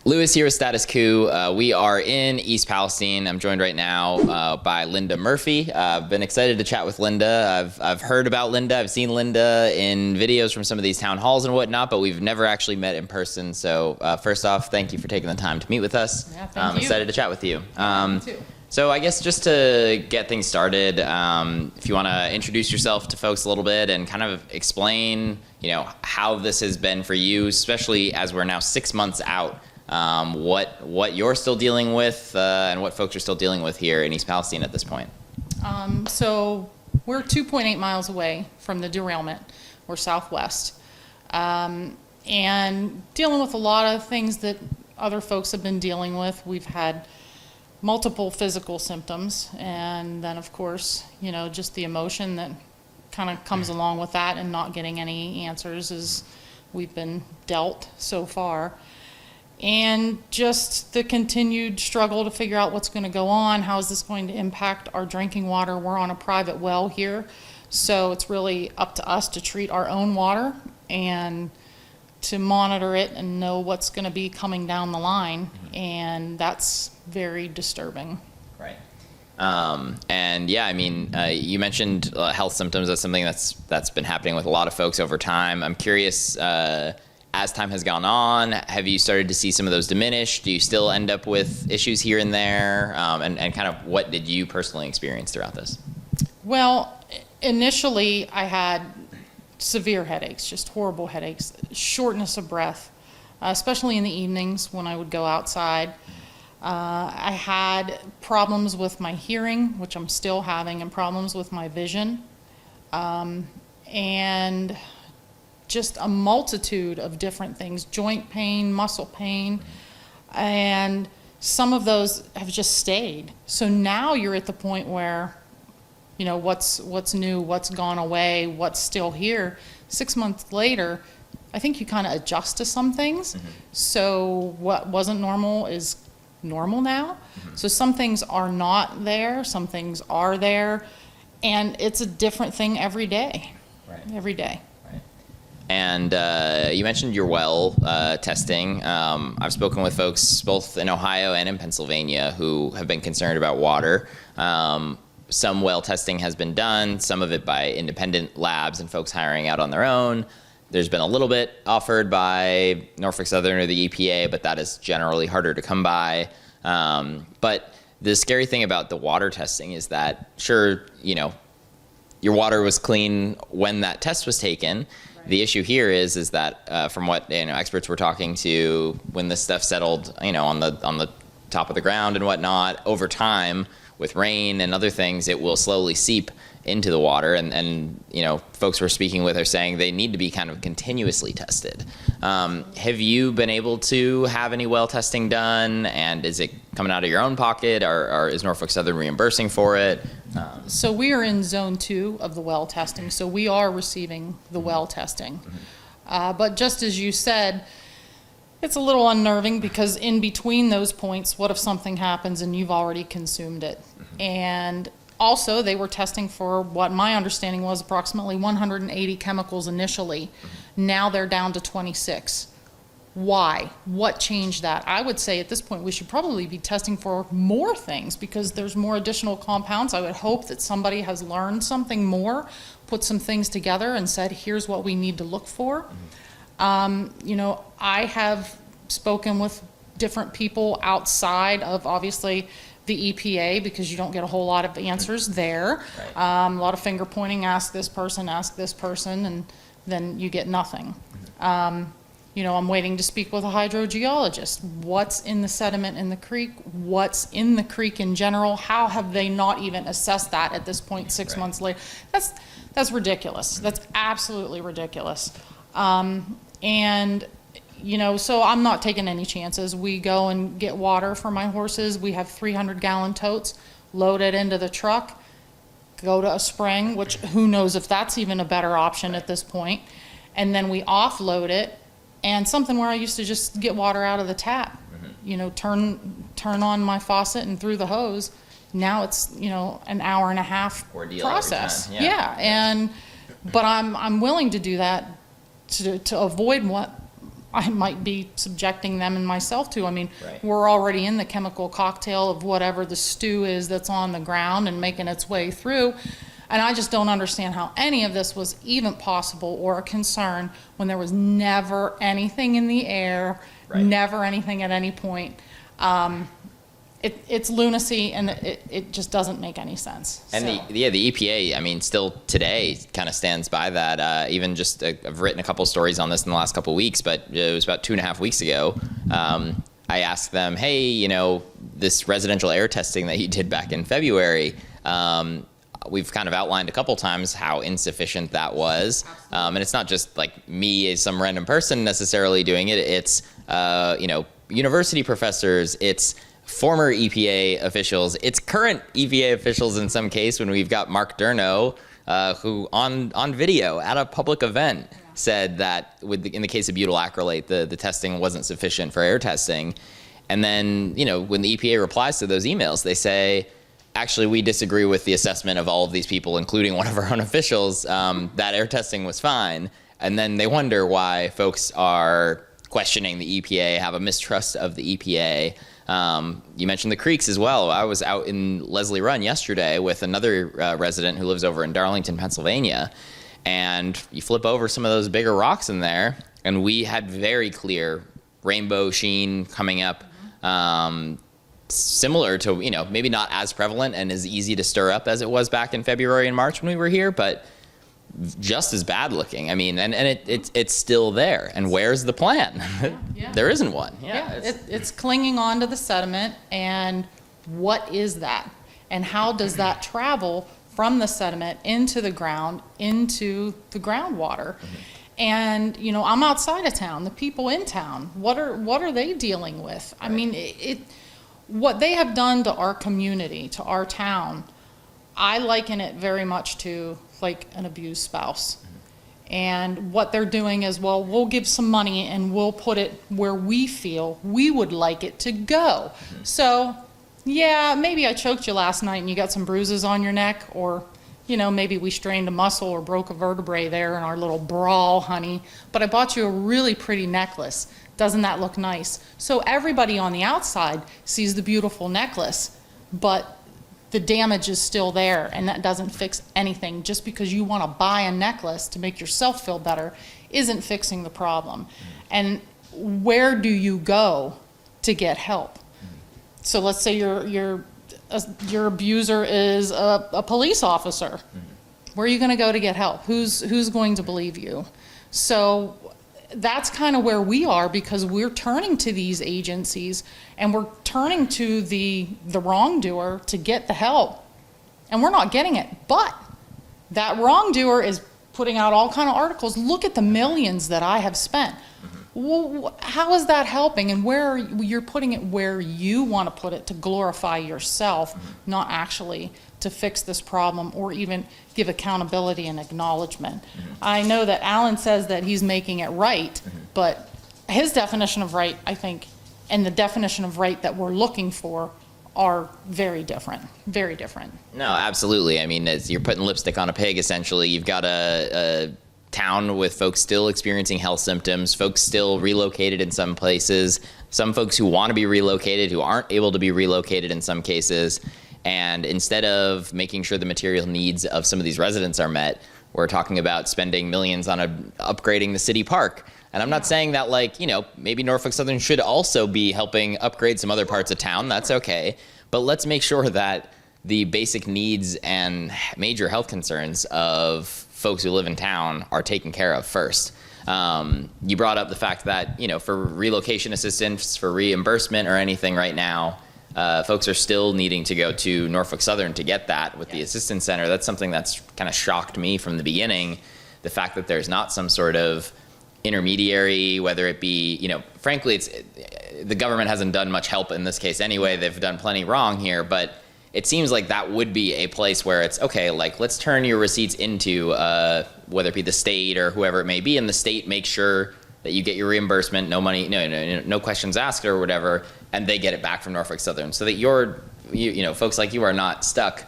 Lewis here with Status Coup. We are in East Palestine. I'm joined right now by Linda Murphy. I've been excited to chat with Linda. I've heard about Linda. I've seen Linda in videos from some of these town halls and whatnot, but we've never actually met in person. So first off, thank you for taking the time to meet with us. Yeah, I'm excited to chat with you. Me too. So I guess just to get things started, if you want to introduce yourself to folks a little bit and kind of explain, how this has been for you, especially as we're now 6 months out. What you're still dealing with and what folks are still dealing with here in East Palestine at this point. So we're 2.8 miles away from the derailment. We're southwest. And dealing with a lot of things that other folks have been dealing with. We've had multiple physical symptoms, and then of course, just the emotion that kind of comes along with that and not getting any answers as we've been dealt so far. And just the continued struggle to figure out what's going to go on. How is this going to impact our drinking water? We're on a private well here, so it's really up to us to treat our own water and to monitor it and know what's going to be coming down the line. And that's very disturbing. Right. And yeah, you mentioned health symptoms. That's something that's been happening with a lot of folks over time. I'm curious, as time has gone on, have you started to see some of those diminish? Do you still end up with issues here and there? And kind of what did you personally experience throughout this? Well, initially I had severe headaches, just horrible headaches, shortness of breath, especially in the evenings when I would go outside. I had problems with my hearing, which I'm still having, and problems with my vision. And just a multitude of different things, joint pain, muscle pain, and some of those have just stayed. So now you're at the point where, what's new, what's gone away, what's still here. 6 months later, I think you kind of adjust to some things. So what wasn't normal is normal now. So some things are not there, some things are there, and it's a different thing every day. Right. Every day. And you mentioned your well testing. I've spoken with folks both in Ohio and in Pennsylvania who have been concerned about water. Some well testing has been done, some of it by independent labs and folks hiring out on their own. There's been a little bit offered by Norfolk Southern or the EPA, but that is generally harder to come by. But the scary thing about the water testing is that, sure, your water was clean when that test was taken. The issue here is that from what experts were talking to, when this stuff settled, on the top of the ground and whatnot, over time with rain and other things, it will slowly seep into the water. And folks we're speaking with are saying they need to be kind of continuously tested. Have you been able to have any well testing done? And is it coming out of your own pocket, or is Norfolk Southern reimbursing for it? So we are in zone 2 of the well testing, so we are receiving the well testing. But just as you said, it's a little unnerving because in between those points, what if something happens and you've already consumed it? And also they were testing for what my understanding was approximately 180 chemicals initially. Now they're down to 26. Why? What changed that? I would say at this point we should probably be testing for more things because there's more additional compounds. I would hope that somebody has learned something more, put some things together and said, here's what we need to look for. I have spoken with different people outside of obviously the EPA because you don't get a whole lot of answers there. Right. A lot of finger pointing, ask this person, and then you get nothing. I'm waiting to speak with a hydrogeologist. What's in the sediment in the creek? What's in the creek in general? How have they not even assessed that at this point 6 months later? That's ridiculous. That's absolutely ridiculous. So I'm not taking any chances. We go and get water for my horses. We have 300-gallon totes, load it into the truck, go to a spring, which who knows if that's even a better option at this point. And then we offload it. And something where I used to just get water out of the tap, turn on my faucet and through the hose. Now it's, an hour and a half ordeal process. Every time. Yeah. But I'm willing to do that to avoid what I might be subjecting them and myself to. I mean, Right. we're already in the chemical cocktail of whatever the stew is that's on the ground and making its way through. And I just don't understand how any of this was even possible or a concern when there was never anything in the air, Right. never anything at any point. It's lunacy, and it just doesn't make any sense. And So- the EPA, I mean, still today kind of stands by that. Even just, I've written a couple stories on this in the last couple of weeks, but it was about 2.5 weeks ago. I asked them, hey, you know, this residential air testing that you did back in February, we've kind of outlined a couple times how insufficient that was. And it's not just like me as some random person necessarily doing it. It's, you know, university professors, it's former EPA officials, it's current EPA officials in some case, when we've got Mark Durno, who on video at a public event said that in the case of butyl acrylate, the testing wasn't sufficient for air testing. And then, you know, when the EPA replies to those emails, they say, actually, we disagree with the assessment of all of these people, including one of our own officials, that air testing was fine. And then they wonder why folks are questioning the EPA, have a mistrust of the EPA. You mentioned the creeks as well. I was out in Leslie Run yesterday with another resident who lives over in Darlington, Pennsylvania. And you flip over some of those bigger rocks in there, and we had very clear rainbow sheen coming up. Similar to, you know, maybe not as prevalent and as easy to stir up as it was back in February and March when we were here, but just as bad looking. I mean, and it's still there. And where's the plan? Yeah. There isn't one. It's clinging on to the sediment, and what is that? And how does that travel from the sediment into the ground, into the groundwater? And, you know, I'm outside of town. The people in town, what are they dealing with? I mean, what they have done to our community, to our town, I liken it very much to like an abused spouse. And what they're doing is, well, we'll give some money and we'll put it where we feel we would like it to go. So, yeah, maybe I choked you last night and you got some bruises on your neck, or, you know, maybe we strained a muscle or broke a vertebrae there in our little brawl, honey. But I bought you a really pretty necklace. Doesn't that look nice? So everybody on the outside sees the beautiful necklace, but the damage is still there, and that doesn't fix anything. Just because you want to buy a necklace to make yourself feel better isn't fixing the problem. And where do you go to get help? So let's say your abuser is a police officer. Where are you going to go to get help? Who's going to believe you? So that's kind of where we are, because we're turning to these agencies and we're turning to the wrongdoer to get the help, and we're not getting it. But that wrongdoer is putting out all kind of articles. Look at the millions that I have spent. Well, how is that helping? And where you're putting it where you want to put it to glorify yourself, not actually to fix this problem or even give accountability and acknowledgement. I know that Alan says that he's making it right, but his definition of right, I think, and the definition of right that we're looking for are very different, very different. No, absolutely. I mean, you're putting lipstick on a pig, essentially. You've got a town with folks still experiencing health symptoms, folks still relocated in some places, some folks who want to be relocated who aren't able to be relocated in some cases. And instead of making sure the material needs of some of these residents are met, we're talking about spending millions on upgrading the city park. And I'm not saying that, like, you know, maybe Norfolk Southern should also be helping upgrade some other parts of town. That's okay. But let's make sure that the basic needs and major health concerns of folks who live in town are taken care of first. You brought up the fact that, you know, for relocation assistance, for reimbursement or anything right now, folks are still needing to go to Norfolk Southern to get that with the assistance center. That's something that's kind of shocked me from the beginning. The fact that there's not some sort of intermediary, whether it be, you know, frankly, the government hasn't done much help in this case anyway. They've done plenty wrong here, but it seems like that would be a place where it's okay, like, let's turn your receipts into whether it be the state or whoever it may be, and the state makes sure that you get your reimbursement, no money, no questions asked or whatever, and they get it back from Norfolk Southern, so that you know, folks like you are not stuck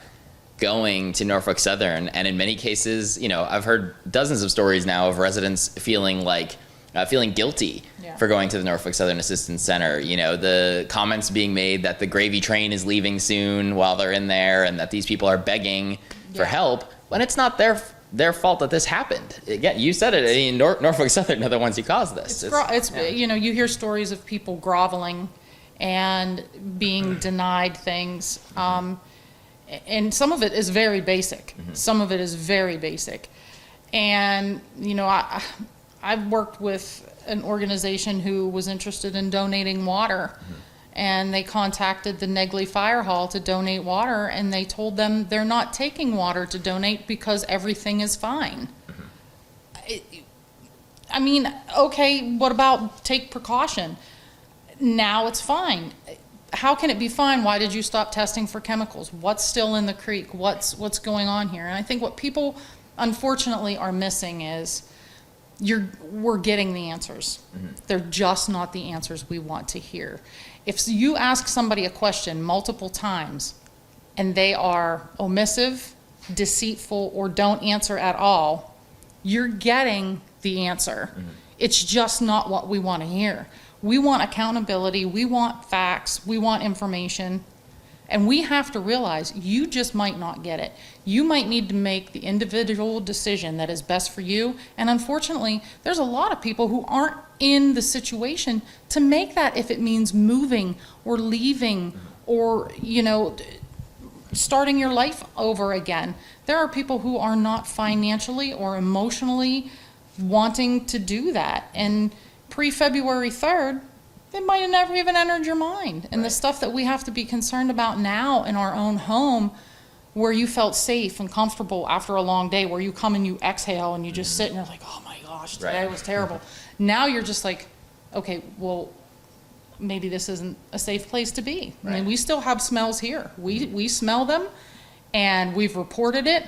going to Norfolk Southern. And in many cases, you know, I've heard dozens of stories now of residents feeling like feeling guilty for going to the Norfolk Southern Assistance Center. You know, the comments being made that the gravy train is leaving soon while they're in there, and that these people are begging for help when it's not their fault that this happened. Again, you said it. I mean, Norfolk Southern are the ones who caused this. It's you know, you hear stories of people groveling and being denied things, and some of it is very basic. Some of it is very basic, and you know, I've worked with an organization who was interested in donating water, and they contacted the Negley Fire Hall to donate water, and they told them they're not taking water to donate because everything is fine. I mean, okay, what about take precaution? Now it's fine. How can it be fine? Why did you stop testing for chemicals? What's still in the creek? What's going on here? And I think what people unfortunately are missing is we're getting the answers. They're just not the answers we want to hear. If you ask somebody a question multiple times and they are omissive, deceitful, or don't answer at all, you're getting the answer. It's just not what we want to hear. We want accountability, we want facts, we want information, and we have to realize you just might not get it. You might need to make the individual decision that is best for you, and unfortunately, there's a lot of people who aren't in the situation to make that if it means moving or leaving or, you know, starting your life over again. There are people who are not financially or emotionally wanting to do that, and pre-February 3rd, it might have never even entered your mind. And the stuff that we have to be concerned about now in our own home, where you felt safe and comfortable after a long day, where you come and you exhale and you just sit and you're like, oh my gosh, today was terrible. Now you're just like, okay, well, maybe this isn't a safe place to be. I mean, we still have smells here. We smell them, and we've reported it.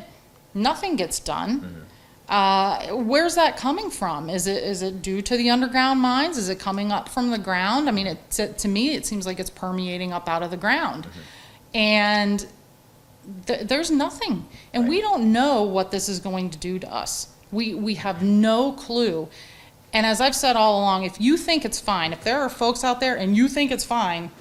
Nothing gets done. Where's that coming from? Is it due to the underground mines? Is it coming up from the ground? I mean, to me, it seems like it's permeating up out of the ground. And there's nothing. And we don't know what this is going to do to us. We have no clue. And as I've said all along, if you think it's fine, if there are folks out there and you think it's fine,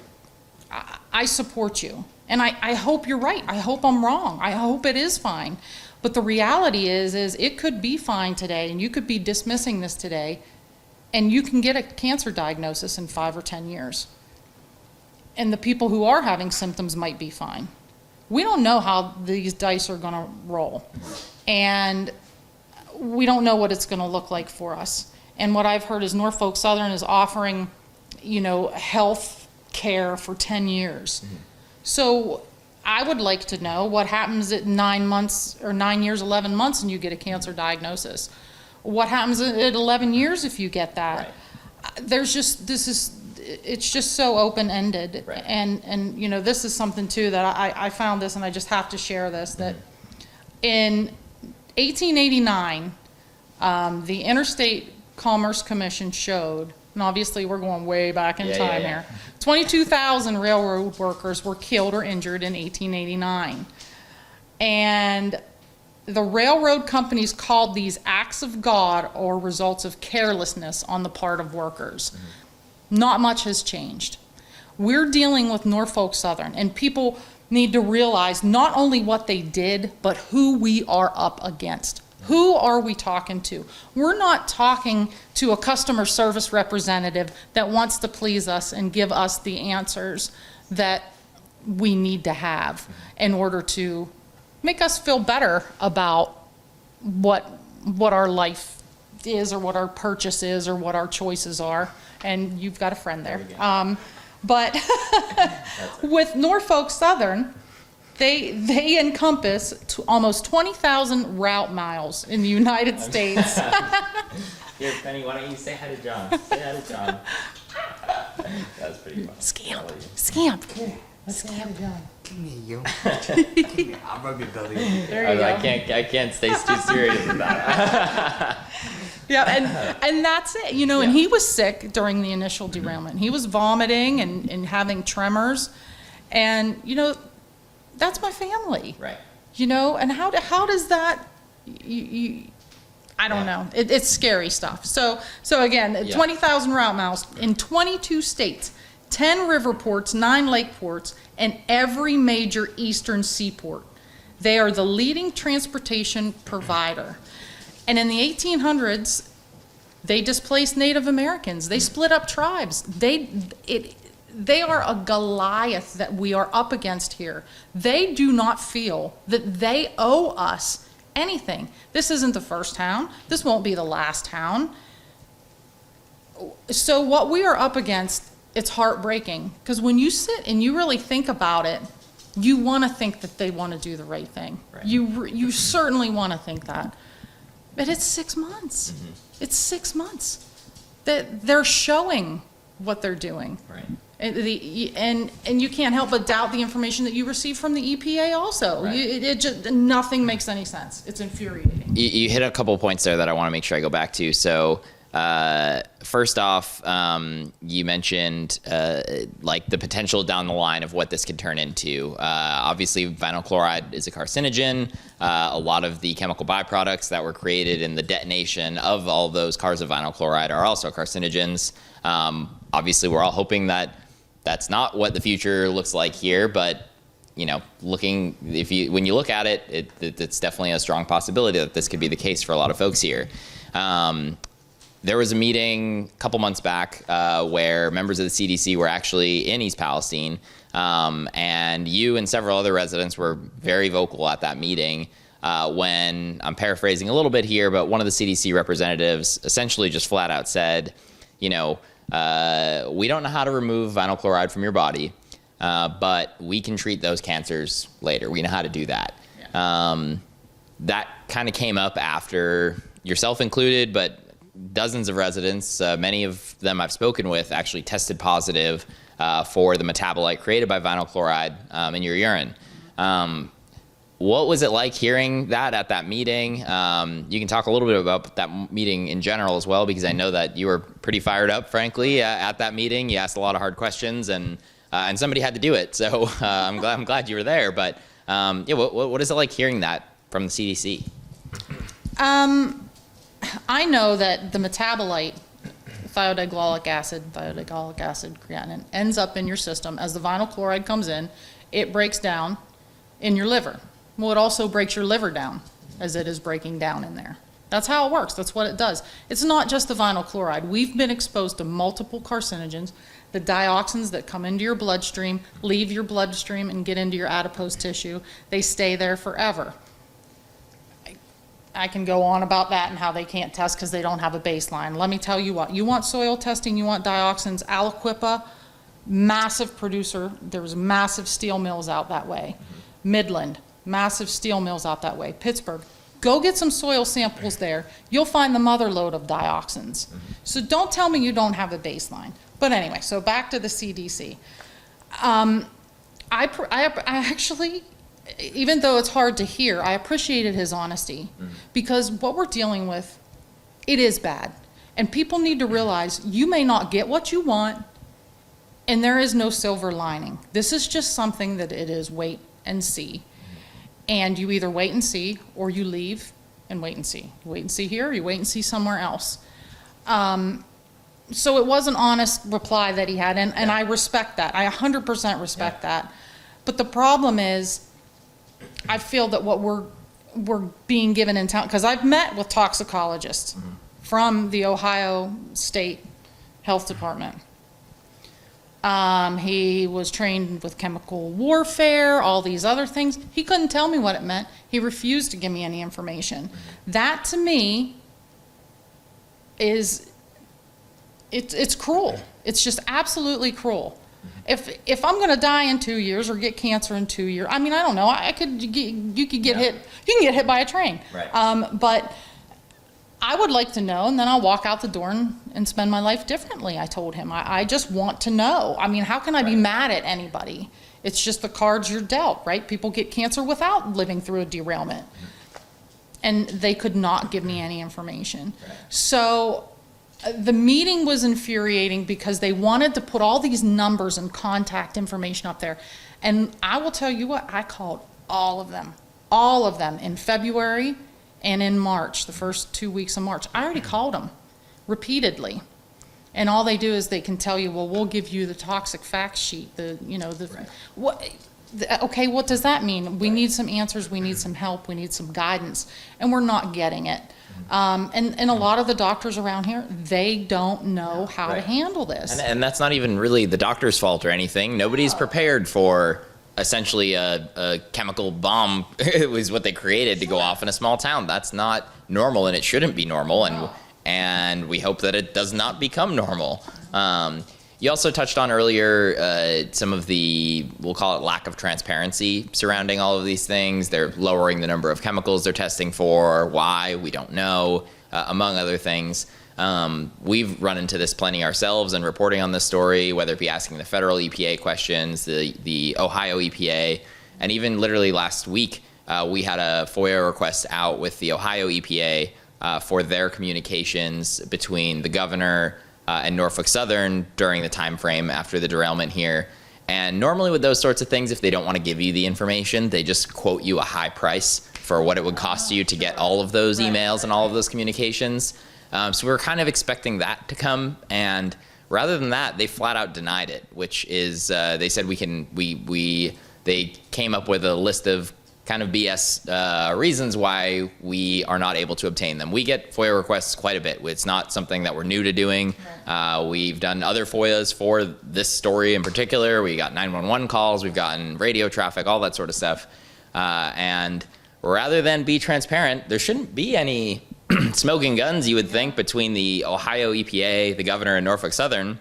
I support you. And I hope you're right. I hope I'm wrong. I hope it is fine. But the reality is it could be fine today, and you could be dismissing this today, and you can get a cancer diagnosis in 5 or 10 years. And the people who are having symptoms might be fine. We don't know how these dice are going to roll, and we don't know what it's going to look like for us. And what I've heard is Norfolk Southern is offering, you know, health care for 10 years. So I would like to know what happens at 9 months or 9 years, 11 months, and you get a cancer diagnosis. What happens at 11 years if you get that? There's just, it's just so open-ended. And you know, this is something too that I found this, and I just have to share this, that in 1889, the Interstate Commerce Commission showed, and obviously we're going way back in time here, 22,000 railroad workers were killed or injured in 1889. And the railroad companies called these acts of God or results of carelessness on the part of workers. Not much has changed. We're dealing with Norfolk Southern, and people need to realize not only what they did, but who we are up against. Who are we talking to? We're not talking to a customer service representative that wants to please us and give us the answers that we need to have in order to make us feel better about what our life is, or what our purchase is, or what our choices are. And you've got a friend there. But with Norfolk Southern, they encompass almost 20,000 route miles in the United States. Here, Penny, why don't you say hi to John? Say hi to John. That's pretty fun. Scamp. Scamp. Come here, you. I'll rub your belly. There you go. I can't stay too serious about it. Yeah, and that's it, you know, and he was sick during the initial derailment. He was vomiting and having tremors, and, you know, that's my family. Right. You know, and how does that, I don't know. It's scary stuff. So again, Yeah. 20,000 route miles in 22 states, 10 river ports, 9 lake ports, and every major eastern seaport. They are the leading transportation provider. And in the 1800s, they displaced Native Americans. They split up tribes. They are a Goliath that we are up against here. They do not feel that they owe us anything. This isn't the first town. This won't be the last town. So what we are up against, it's heartbreaking. Because when you sit and you really think about it, you want to think that they want to do the right thing. Right. You certainly want to think that. But it's 6 months. It's 6 months that they're showing what they're doing. Right. And you can't help but doubt the information that you receive from the EPA also. Right. It just, nothing makes any sense. It's infuriating. You hit a couple of points there that I want to make sure I go back to. So first off, you mentioned like the potential down the line of what this could turn into. Obviously, vinyl chloride is a carcinogen. A lot of the chemical byproducts that were created in the detonation of all those cars of vinyl chloride are also carcinogens. Obviously, we're all hoping that that's not what the future looks like here, but you know, when you look at it, it's definitely a strong possibility that this could be the case for a lot of folks here. There was a meeting a couple months back where members of the CDC were actually in East Palestine, and you and several other residents were very vocal at that meeting when, I'm paraphrasing a little bit here, but one of the CDC representatives essentially just flat out said, you know, we don't know how to remove vinyl chloride from your body, but we can treat those cancers later. We know how to do that. Yeah. That kind of came up after, yourself included, but dozens of residents, many of them I've spoken with, actually tested positive for the metabolite created by vinyl chloride in your urine. What was it like hearing that at that meeting? You can talk a little bit about that meeting in general as well, because I know that you were pretty fired up, frankly, at that meeting. You asked a lot of hard questions, and somebody had to do it. So I'm glad you were there. But yeah, what is it like hearing that from the CDC? I know that the metabolite, thiodiglolic acid, creatinine, ends up in your system as the vinyl chloride comes in. It breaks down in your liver. Well, it also breaks your liver down as it is breaking down in there. That's how it works. That's what it does. It's not just the vinyl chloride. We've been exposed to multiple carcinogens. The dioxins that come into your bloodstream, leave your bloodstream and get into your adipose tissue. They stay there forever. I can go on about that and how they can't test because they don't have a baseline. Let me tell you what. You want soil testing, you want dioxins. Aliquippa, massive producer. There was massive steel mills out that way. Midland, massive steel mills out that way. Pittsburgh, go get some soil samples there. You'll find the mother lode of dioxins. So don't tell me you don't have a baseline. But anyway, so back to the CDC. I actually, even though it's hard to hear, I appreciated his honesty, because what we're dealing with, it is bad. And people need to realize you may not get what you want, and there is no silver lining. This is just something that it is wait and see. And you either wait and see, or you leave and wait and see. You wait and see here, or you wait and see somewhere else. So it was an honest reply that he had, and I respect that. I 100% respect that. But the problem is, I feel that what we're being given in town, because I've met with toxicologists from the Ohio State Health Department. He was trained with chemical warfare, all these other things. He couldn't tell me what it meant. He refused to give me any information. That to me is, it's cruel. It's just absolutely cruel. If I'm going to die in 2 years or get cancer in 2 years, I mean, I don't know. You could get hit. You can get hit by a train. Right. But I would like to know, and then I'll walk out the door and spend my life differently. I told him. I just want to know. I mean, how can I be mad at anybody? It's just the cards you're dealt, right? People get cancer without living through a derailment, and they could not give me any information. Right. So the meeting was infuriating because they wanted to put all these numbers and contact information up there. And I will tell you what, I called all of them in February And in March, the first 2 weeks of March, I already called them repeatedly. And all they do is they can tell you, well, we'll give you the toxic fact sheet, okay, what does that mean? We need some answers, we need some help, we need some guidance, and we're not getting it. And a lot of the doctors around here, they don't know how to handle this. And that's not even really the doctor's fault or anything. Nobody's prepared for essentially a chemical bomb. It was what they created to go off in a small town. That's not normal, and it shouldn't be normal. And we hope that it does not become normal. You also touched on earlier some of the, we'll call it lack of transparency surrounding all of these things. They're lowering the number of chemicals they're testing for. Why? We don't know, among other things. We've run into this plenty ourselves in reporting on this story, whether it be asking the federal EPA questions, the Ohio EPA, and even literally last week, we had a FOIA request out with the Ohio EPA for their communications between the governor and Norfolk Southern during the time frame after the derailment here. And normally with those sorts of things, if they don't want to give you the information, they just quote you a high price for what it would cost you to get all of those emails and all of those communications. So we were kind of expecting that to come, and rather than that, they flat out denied it, which is, they said they came up with a list of kind of BS reasons why we are not able to obtain them. We get FOIA requests quite a bit. It's not something that we're new to doing. We've done other FOIAs for this story in particular. We got 911 calls, we've gotten radio traffic, all that sort of stuff. And rather than be transparent, there shouldn't be any smoking guns, you would think, between the Ohio EPA, the governor, and Norfolk Southern,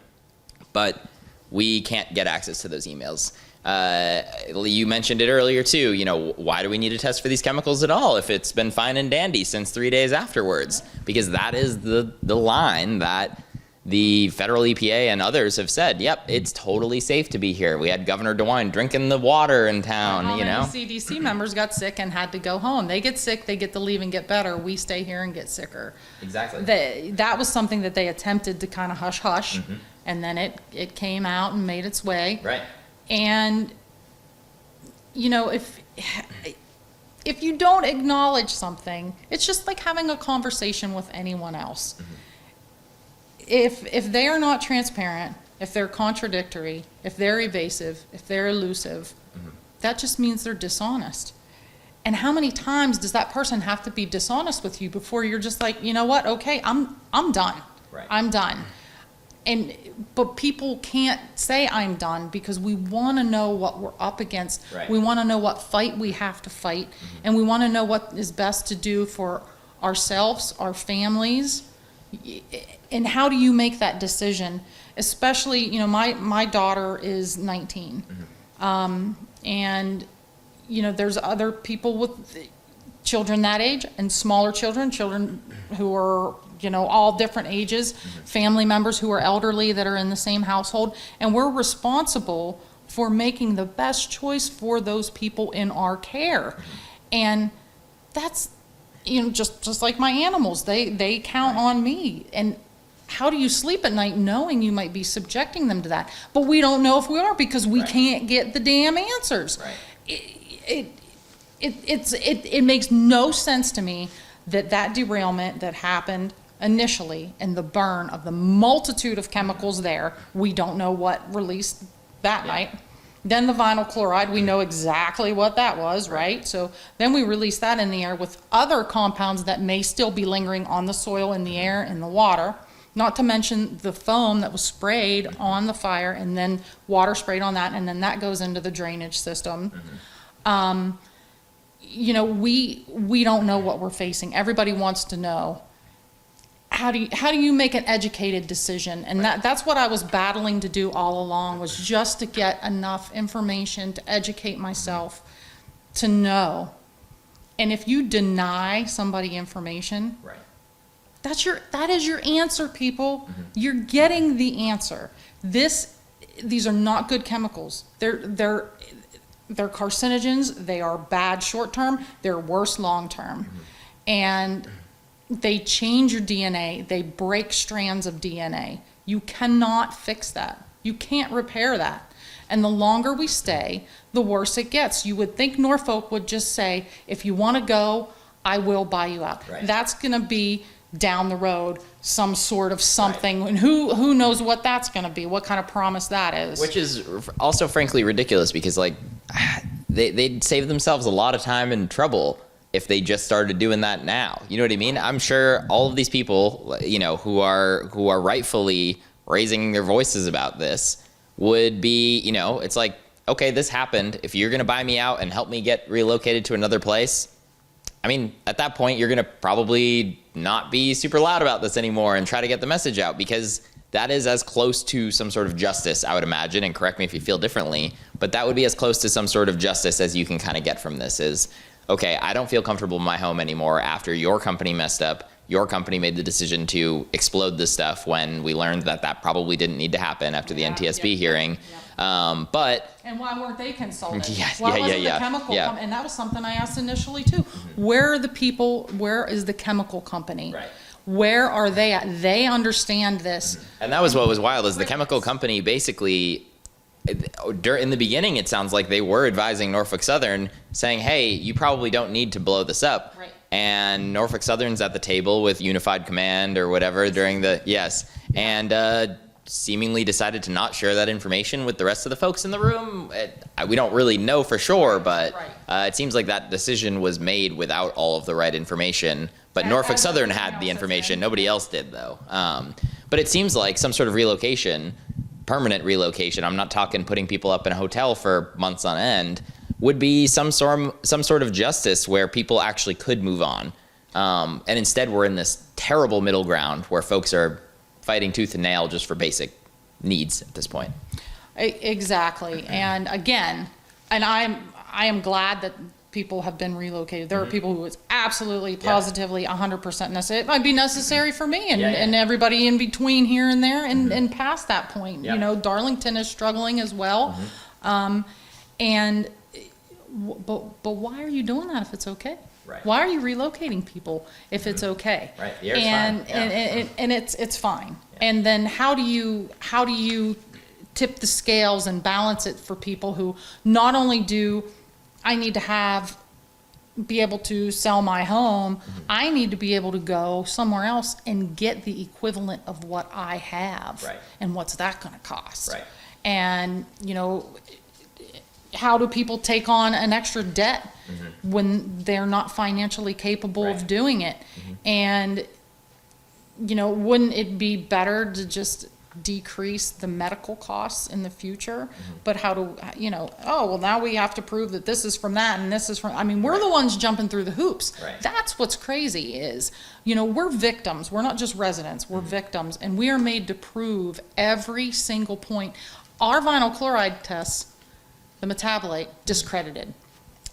but we can't get access to those emails. You mentioned it earlier too, why do we need to test for these chemicals at all if it's been fine and dandy since 3 days afterwards? Because that is the line that the federal EPA and others have said, yep, it's totally safe to be here. We had Governor DeWine drinking the water in town, How many CDC members got sick and had to go home? They get sick, they get to leave and get better. We stay here and get sicker. Exactly. That was something that they attempted to kind of hush, and then it came out and made its way. Right. And, if you don't acknowledge something, it's just like having a conversation with anyone else. If they are not transparent, if they're contradictory, if they're evasive, if they're elusive, that just means they're dishonest. And how many times does that person have to be dishonest with you before you're just like, you know what, okay, I'm done. Right. I'm done. But people can't say I'm done because we want to know what we're up against. Right. We want to know what fight we have to fight, and we want to know what is best to do for ourselves, our families. And how do you make that decision? Especially, my daughter is 19, and there's other people with children that age and smaller children who are all different ages, family members who are elderly that are in the same household, and we're responsible for making the best choice for those people in our care. And that's, just like my animals, they count on me. And how do you sleep at night knowing you might be subjecting them to that? But we don't know if we are because we can't get the damn answers. Right. It makes no sense to me that derailment that happened initially and the burn of the multitude of chemicals there, we don't know what released that night. Then the vinyl chloride, we know exactly what that was, right? So then we release that in the air with other compounds that may still be lingering on the soil, in the air, in the water. Not to mention the foam that was sprayed on the fire and then water sprayed on that, and then that goes into the drainage system. We don't know what we're facing. Everybody wants to know. How do you make an educated decision? And that's what I was battling to do all along, was just to get enough information to educate myself to know. And if you deny somebody information, that is your answer, people. You're getting the answer. These are not good chemicals. They're carcinogens. They are bad short term. They're worse long term. And they change your DNA. They break strands of DNA. You cannot fix that. You can't repair that. And the longer we stay, the worse it gets. You would think Norfolk would just say, if you want to go, I will buy you out. Right. That's going to be down the road, some sort of something. Right. And who knows what that's going to be, what kind of promise that is. Which is also frankly ridiculous because like they'd save themselves a lot of time and trouble if they just started doing that now. You know what I mean? I'm sure all of these people, you know, who are rightfully raising their voices about this would be, you know, it's like, okay, this happened. If you're going to buy me out and help me get relocated to another place, I mean, at that point, you're going to probably not be super loud about this anymore and try to get the message out, because that is as close to some sort of justice, I would imagine, and correct me if you feel differently, but that would be as close to some sort of justice as you can kind of get from this is, okay, I don't feel comfortable in my home anymore after your company messed up. Your company made the decision to explode this stuff when we learned that that probably didn't need to happen after the NTSB hearing. But and why weren't they consulted? Why wasn't the chemical company? And that was something I asked initially too. Where are the people? Where is the chemical company? Right. Where are they at? They understand this. And that was what was wild, is the chemical company basically, in the beginning, it sounds like they were advising Norfolk Southern, saying, hey, you probably don't need to blow this up. Right. And Norfolk Southern's at the table with Unified Command or whatever during the, and seemingly decided to not share that information with the rest of the folks in the room. We don't really know for sure, but it seems like that decision was made without all of the right information. But Norfolk Southern had the information. Nobody else did, though. But it seems like some sort of relocation, permanent relocation, I'm not talking putting people up in a hotel for months on end, would be some sort of justice where people actually could move on. And instead we're in this terrible middle ground where folks are fighting tooth and nail just for basic needs at this point. Exactly. And again, and I am glad that people have been relocated. There are people who it's absolutely, positively, 100% necessary. It might be necessary for me and everybody in between here and there and past that point. You know, Darlington is struggling as well. But why are you doing that if it's okay? Right. Why are you relocating people if it's okay? Right. The air's and, fine. and it's fine. And then how do you tip the scales and balance it for people who not only do I need to be able to sell my home, I need to be able to go somewhere else and get the equivalent of what I have. Right. And what's that going to cost? Right. And, you know, how do people take on an extra debt when they're not financially capable of doing it? And, you know, wouldn't it be better to just decrease the medical costs in the future? But how do, you know, oh, well, now we have to prove that this is from that and this is from, I mean, we're the ones jumping through the hoops. That's what's crazy is, you know, we're victims. We're not just residents, we're victims, and we are made to prove every single point. Our vinyl chloride tests, the metabolite, discredited.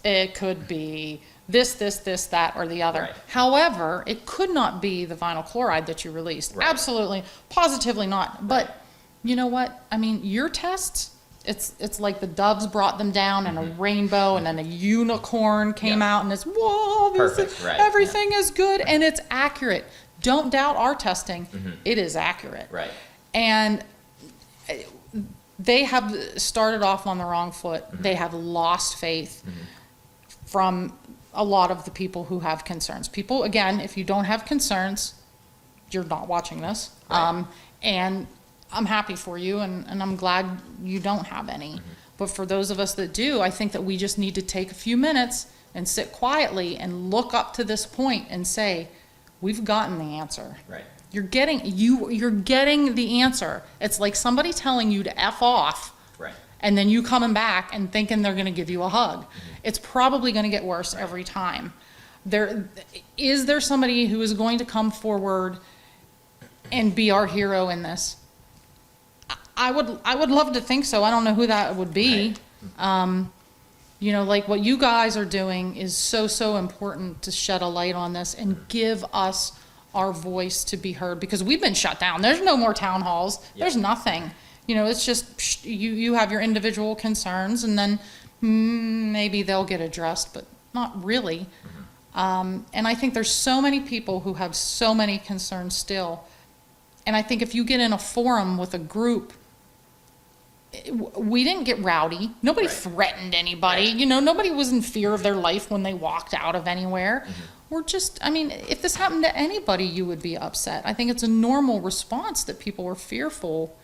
It could be this, that, or the other. However, it could not be the vinyl chloride that you released. Absolutely, positively not. But you know what? I mean, your tests, it's like the doves brought them down and a rainbow and then a unicorn came out and it's, whoa, everything is good and it's accurate. Don't doubt our testing. It is accurate. And they have started off on the wrong foot. They have lost faith from a lot of the people who have concerns. People, again, if you don't have concerns, you're not watching this. And I'm happy for you, and I'm glad you don't have any. But for those of us that do, I think that we just need to take a few minutes and sit quietly and look up to this point and say, we've gotten the answer. You're getting the answer. It's like somebody telling you to F off, and then you coming back and thinking they're going to give you a hug. It's probably going to get worse every time. Is there somebody who is going to come forward and be our hero in this? I would love to think so. I don't know who that would be. You know, like what you guys are doing is so important to shed a light on this and give us our voice to be heard, because we've been shut down. There's no more town halls. There's nothing. You know, it's just you have your individual concerns, and then maybe they'll get addressed, but not really. And I think there's so many people who have so many concerns still. And I think if you get in a forum with a group, we didn't get rowdy. Nobody threatened anybody. You know, nobody was in fear of their life when they walked out of anywhere. we're just, I mean, if this happened to anybody, you would be upset. I think it's a normal response that people are fearful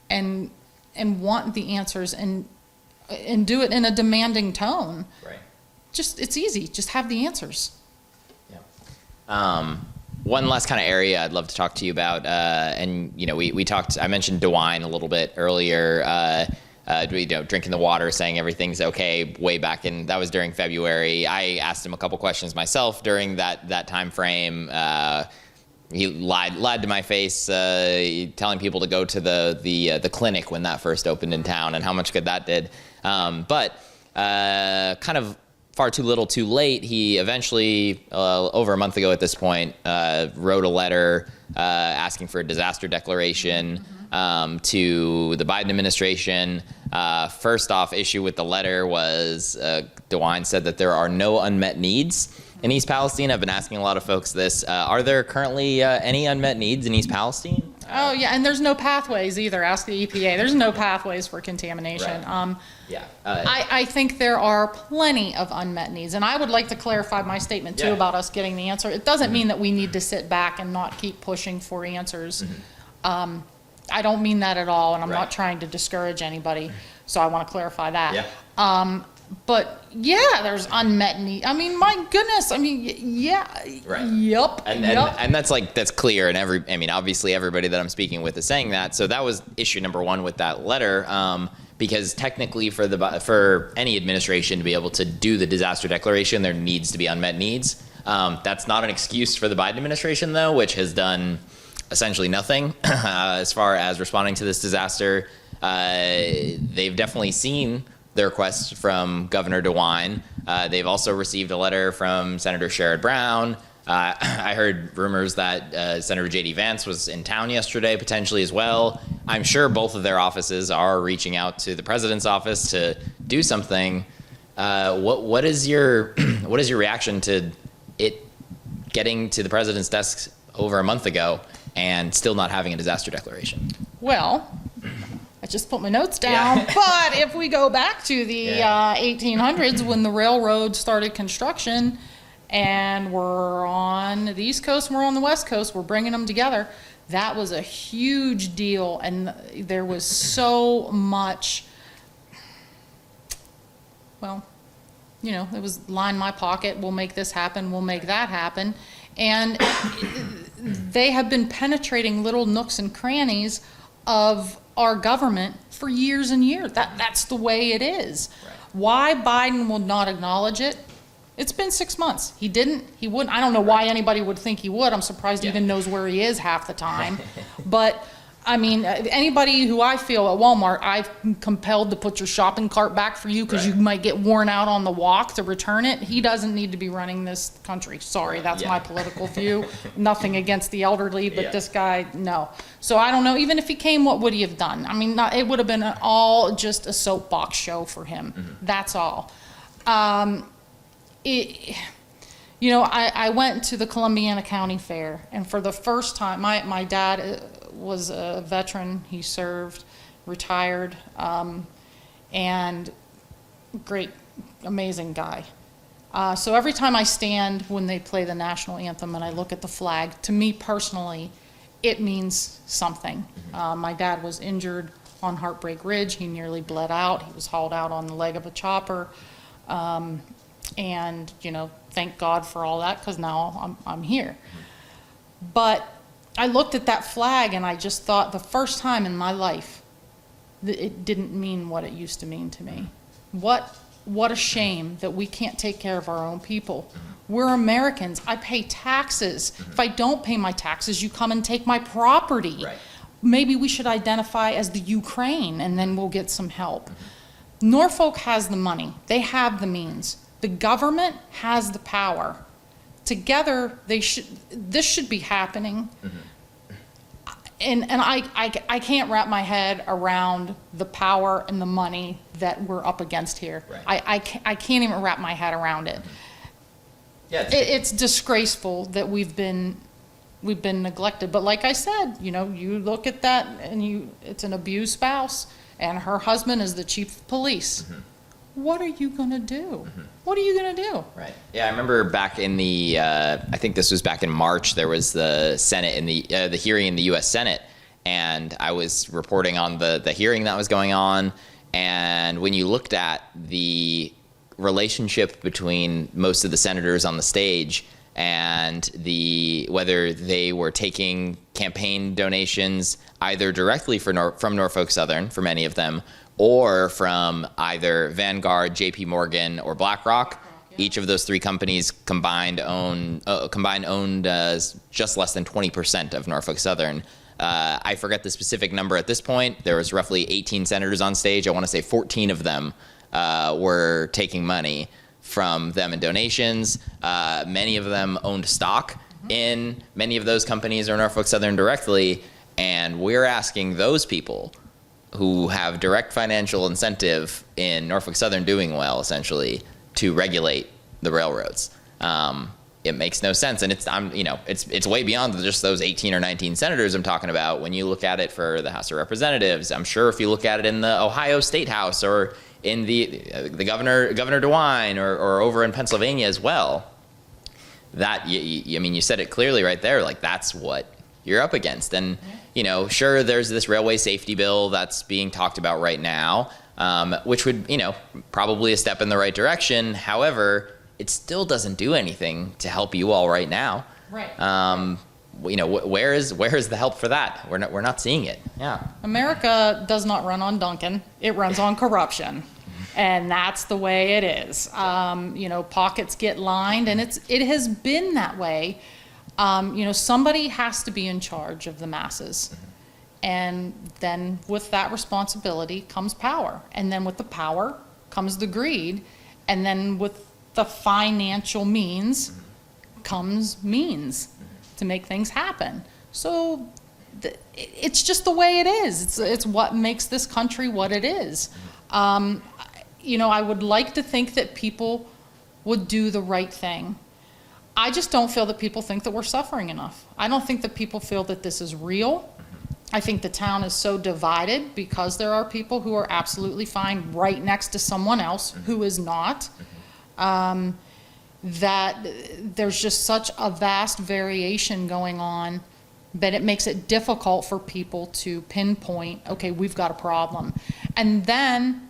and want the answers and do it in a demanding tone. Right. Just, it's easy, just have the answers. Yeah. One last kind of area I'd love to talk to you about, and you know, we talked. I mentioned DeWine a little bit earlier. You know, drinking the water, saying everything's okay. Way back in that was during February. I asked him a couple questions myself during that time frame. He lied to my face, telling people to go to the clinic when that first opened in town, and how much good that did. But kind of far too little too late, he eventually, over a month ago at this point, wrote a letter asking for a disaster declaration to the Biden administration. First off, issue with the letter was DeWine said that there are no unmet needs in East Palestine. I've been asking a lot of folks this. Are there currently any unmet needs in East Palestine? Oh, yeah, and there's no pathways either. Ask the EPA. There's no pathways for contamination. Right. I think there are plenty of unmet needs, and I would like to clarify my statement too about us getting the answer. It doesn't mean that we need to sit back and not keep pushing for answers. I don't mean that at all, and I'm not trying to discourage anybody, so I want to clarify that. But yeah, there's unmet need. I mean, my goodness. I mean, Yep. And that's clear. And I mean, obviously everybody that I'm speaking with is saying that. So that was issue number one with that letter. Because technically for any administration to be able to do the disaster declaration, there needs to be unmet needs. That's not an excuse for the Biden administration though, which has done essentially nothing as far as responding to this disaster. They've definitely seen the request from Governor DeWine. They've also received a letter from Senator Sherrod Brown. I heard rumors that Senator J.D. Vance was in town yesterday, potentially as well. I'm sure both of their offices are reaching out to the president's office to do something. What is your reaction to it getting to the president's desk over a month ago and still not having a disaster declaration? Well, I just put my notes down, but if we go back to the 1800s when the railroad started construction, and we're on the East Coast, we're on the West Coast, we're bringing them together, that was a huge deal, and there was so much, well, you know, it was line my pocket, we'll make this happen, we'll make that happen, and they have been penetrating little nooks and crannies of our government for years and years. That's the way it is. Right. Why Biden will not acknowledge it? It's been 6 months. He didn't, he wouldn't. I don't know why anybody would think he would. I'm surprised he even knows where he is half the time. But I mean, anybody who I feel at Walmart, I've compelled to put your shopping cart back for you because you might get worn out on the walk to return it. He doesn't need to be running this country. Sorry, that's my political view. Nothing against the elderly, but this guy, no. So I don't know, even if he came, what would he have done? I mean, it would have been all just a soapbox show for him. That's all. You know, I went to the Columbiana County Fair, and for the first time, my dad was a veteran. He served, retired, and great, amazing guy. So every time I stand when they play the national anthem and I look at the flag, to me personally, it means something. My dad was injured on Heartbreak Ridge. He nearly bled out. He was hauled out on the leg of a chopper. And, you know, thank God for all that, because now I'm here. But I looked at that flag and I just thought, the first time in my life that it didn't mean what it used to mean to me. What a shame that we can't take care of our own people. We're Americans. I pay taxes. If I don't pay my taxes, you come and take my property. Right. Maybe we should identify as the Ukraine, and then we'll get some help. Norfolk has the money. They have the means. The government has the power. Together, this should be happening. And I can't wrap my head around the power and the money that we're up against here. Right. I can't even wrap my head around it. Yeah, It's disgraceful that we've been neglected. But like I said, you know, you look at that and it's an abused spouse, and her husband is the chief of police. what are you going to do? What are you going to do? Right. Yeah, I remember back in the, I think this was back in March, there was the Senate in the hearing in the U.S. Senate, and I was reporting on the hearing that was going on. And when you looked at the relationship between most of the senators on the stage and whether they were taking campaign donations either directly from Norfolk Southern, for many of them, or from either Vanguard, JP Morgan, or BlackRock. Each of those three companies combined owned just less than 20% of Norfolk Southern. I forget the specific number at this point. There was roughly 18 senators on stage. I want to say 14 of them were taking money from them in donations. Many of them owned stock in many of those companies or Norfolk Southern directly. And we're asking those people who have direct financial incentive in Norfolk Southern doing well, essentially, to regulate the railroads. It makes no sense, and it's way beyond just those 18 or 19 senators I'm talking about. When you look at it for the House of Representatives, I'm sure if you look at it in the Ohio State House or in the Governor DeWine or over in Pennsylvania as well, that you said it clearly right there. Like, that's what you're up against. And sure, there's this railway safety bill that's being talked about right now, which would probably a step in the right direction. However, it still doesn't do anything to help you all right now. Right. Where is the help for that? We're not seeing it. Yeah. America does not run on Duncan. It runs on corruption. And that's the way it is. Pockets get lined, and it has been that way. Somebody has to be in charge of the masses. And then with that responsibility comes power. And then with the power comes the greed. And then with the financial means comes means to make things happen. So it's just the way it is. It's what makes this country what it is. I would like to think that people would do the right thing. I just don't feel that people think that we're suffering enough. I don't think that people feel that this is real. I think the town is so divided because there are people who are absolutely fine right next to someone else who is not. That there's just such a vast variation going on that it makes it difficult for people to pinpoint, okay, we've got a problem. And then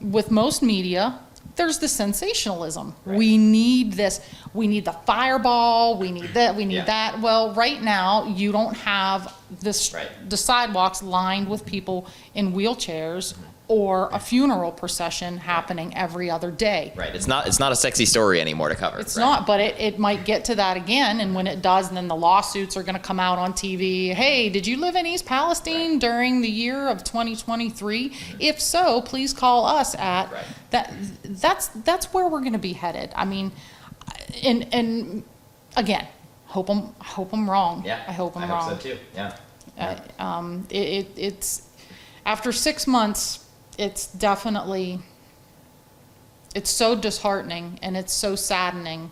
with most media, there's the sensationalism. Right. We need this, we need the fireball, we need that, we need that. Well, right now, you don't have this, the sidewalks lined with people in wheelchairs or a funeral procession happening every other day. Right. It's not a sexy story anymore to cover. It's not, but it might get to that again, and when it does, then the lawsuits are going to come out on TV. Hey, did you live in East Palestine during the year of 2023? If so, please call us at that. That's where we're going to be headed. I mean, and again, hope I'm wrong. Yeah. I hope I'm wrong. I hope so too. Yeah. It's after 6 months. It's definitely, it's so disheartening and it's so saddening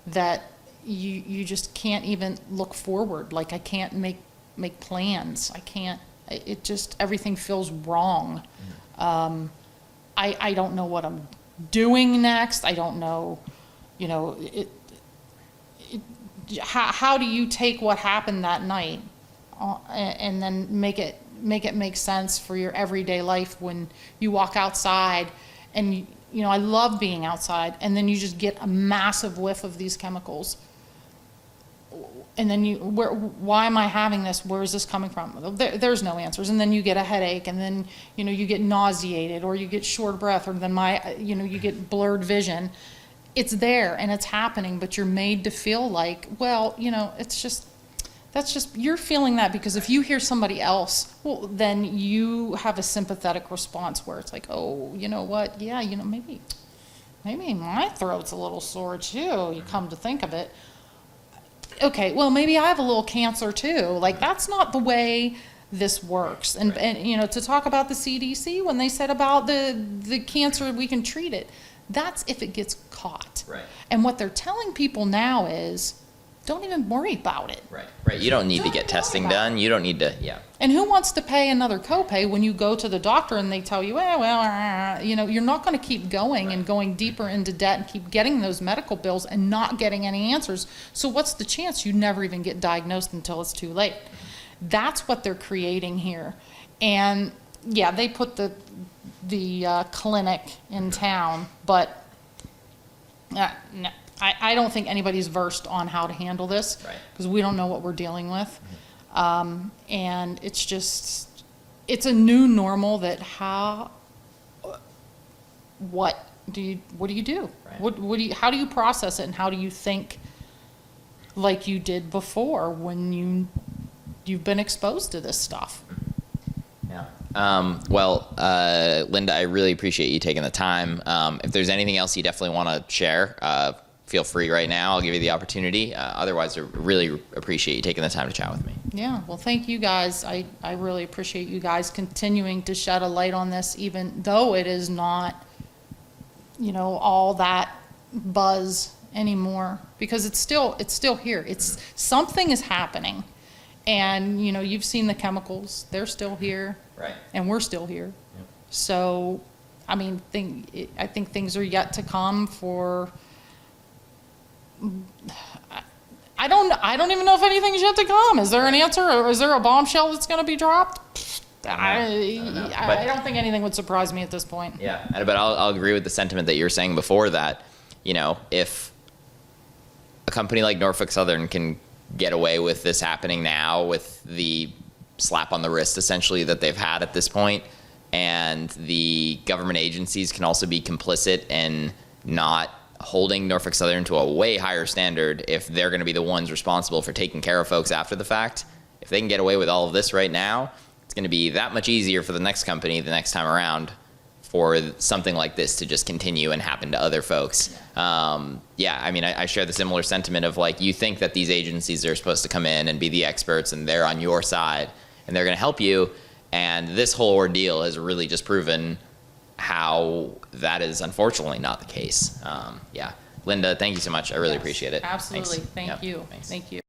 that you just can't even look forward. Like, I can't make plans. I can't, it just, everything feels wrong. I don't know what I'm doing next. I don't know, how do you take what happened that night and then make it make sense for your everyday life when you walk outside and I love being outside, and then you just get a massive whiff of these chemicals, and then why am I having this? Where is this coming from? There's no answers, and then you get a headache, and then you get nauseated, or you get short of breath, or then you get blurred vision. It's there and it's happening, but you're made to feel like, well, that's just, you're feeling that because if you hear somebody else, well, then you have a sympathetic response where it's like, oh, you know what? Yeah, maybe my throat's a little sore too. You come to think of it. Okay, well, maybe I have a little cancer too. Like, that's not the way this works. And to talk about the CDC, when they said about the cancer, we can treat it. That's if it gets caught. Right. And what they're telling people now is, don't even worry about it. Right. You don't need to Don't get worry testing about done. You don't need to, yeah. And who wants to pay another copay when you go to the doctor and they tell you, you're not going to keep going and going deeper into debt and keep getting those medical bills and not getting any answers. So what's the chance you never even get diagnosed until it's too late? That's what they're creating here. And yeah, they put the clinic in town, but no, I don't think anybody's versed on how to handle this, because we don't know what we're dealing with. And it's a new normal that what do you do? Right. How do you process it, and how do you think like you did before when you've been exposed to this stuff? Yeah. Well, Linda, I really appreciate you taking the time. If there's anything else you definitely want to share, feel free right now. I'll give you the opportunity. Otherwise, I really appreciate you taking the time to chat with me. Yeah, well, thank you guys. I really appreciate you guys continuing to shed a light on this, even though it is not, all that buzz anymore, because it's still here. It's something is happening. And, you've seen the chemicals. They're still here. Right. And we're still here. Yep. So, I think things are yet to come for... I don't even know if anything's yet to come. Is there an answer, or is there a bombshell that's going to be dropped? I don't think anything would surprise me at this point. Yeah, but I'll agree with the sentiment that you were saying before, that, if a company like Norfolk Southern can get away with this happening now, with the slap on the wrist essentially that they've had at this point, and the government agencies can also be complicit in not holding Norfolk Southern to a way higher standard if they're going to be the ones responsible for taking care of folks after the fact. If they can get away with all of this right now, it's going to be that much easier for the next company the next time around for something like this to just continue and happen to other folks. I share the similar sentiment of, like, you think that these agencies are supposed to come in and be the experts and they're on your side and they're going to help you, and this whole ordeal has really just proven how that is unfortunately not the case. Linda, thank you so much. I really appreciate it. Absolutely. Thanks. Thank you. Thanks. Thank you.